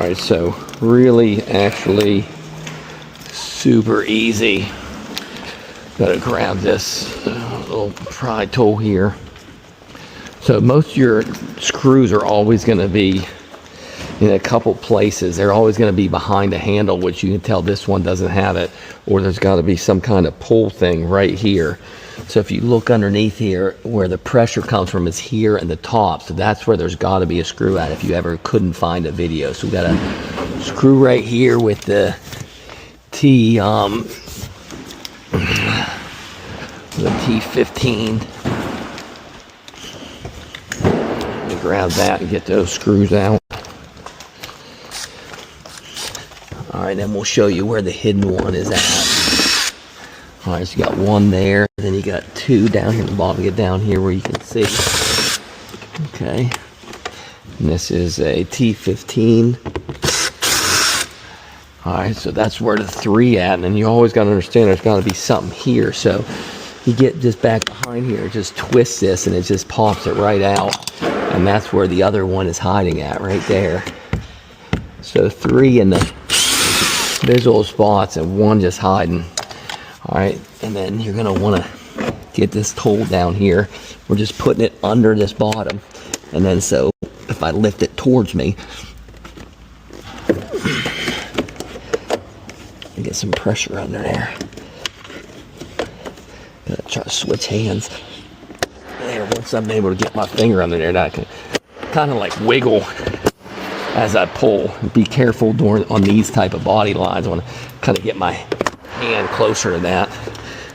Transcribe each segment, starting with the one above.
Alright, so really actually super easy. Gotta grab this little pry tool here. So most of your screws are always going to be in a couple places. They're always going to be behind the handle, which you can tell this one doesn't have it, or there's got to be some kind of pull thing right here. So if you look underneath here, where the pressure comes from is here and the top, so that's where there's got to be a screw at if you ever couldn't find a video. So we got a screw right here with the T15. Let me grab that and get those screws out. Alright, then we'll show you where the hidden one is at. Alright, so you got one there, then you got two down here at the bottom. Get down here where you can see. Okay. And this is a T15. Alright, so that's where the 3 at, and then you always got to understand there's got to be something here. So you get just back behind here, just twist this, and it just pops it right out. And that's where the other one is hiding at, right there. So 3 in the visual spots and 1 just hiding. Alright, and then you're going to want to get this tool down here. We're just putting it under this bottom. And then so if I lift it towards me, and get some pressure under there. Gotta try to switch hands. There, once I'm able to get my finger under there, I can kind of like wiggle as I pull. Be careful on these type of body lines. I want to kind of get my hand closer to that.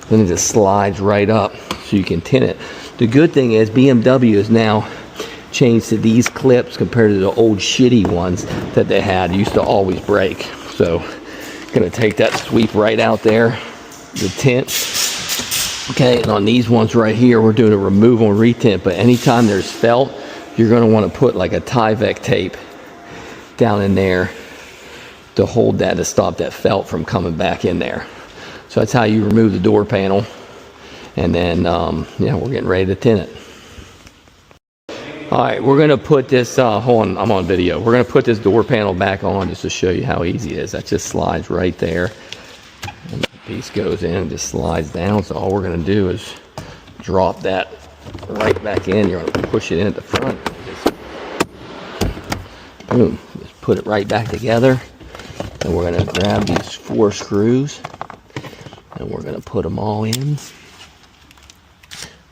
Then it just slides right up so you can tint it. The good thing is BMW has now changed to these clips compared to the old shitty ones that they had. Used to always break. So gonna take that sweep right out there, the tint. Okay, and on these ones right here, we're doing a removal and retint, but anytime there's felt, you're gonna wanna put like a Tyvek tape down in there to hold that, to stop that felt from coming back in there. So that's how you remove the door panel. And then, yeah, we're getting ready to tint it. All right, we're gonna put this, hold on, I'm on video. We're gonna put this door panel back on just to show you how easy it is. That just slides right there. And the piece goes in and just slides down. So all we're gonna do is drop that right back in. You're gonna push it in at the front. Just, boom, just put it right back together. And we're gonna grab these 4 screws and we're gonna put them all in.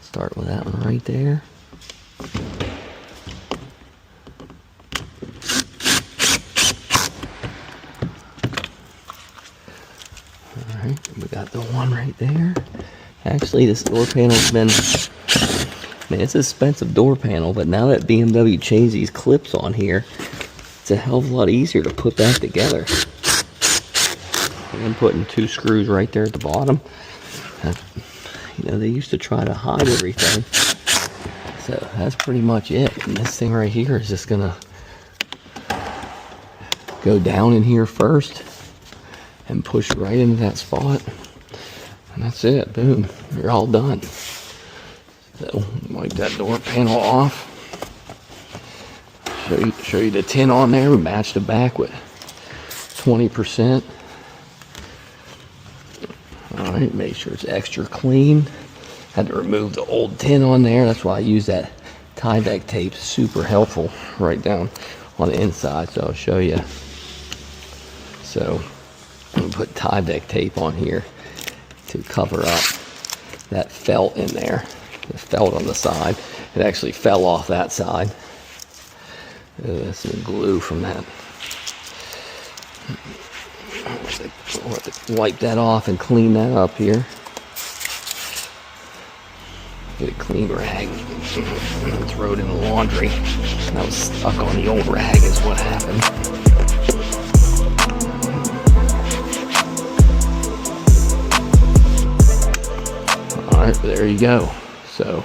Start with that one right there. Alright, we got the one right there. Actually, this door panel's been, man, it's an expensive door panel, but now that BMW changed these clips on here, it's a hell of a lot easier to put back together. And I'm putting 2 screws right there at the bottom. You know, they used to try to hide everything. So that's pretty much it. And this thing right here is just gonna go down in here first and push right into that spot. And that's it. Boom. You're all done. So wipe that door panel off. Show you the tint on there. We matched the back with 20%. Alright, make sure it's extra clean. Had to remove the old tint on there. That's why I use that Tyvek tape. Super helpful right down on the inside. So I'll show you. So I'm going to put Tyvek tape on here to cover up that felt in there. The felt on the side. It actually fell off that side. That's some glue from that. We'll have to wipe that off and clean that up here. Get a clean rag and throw it in the laundry. That was stuck on the old rag is what happened. Alright, there you go. So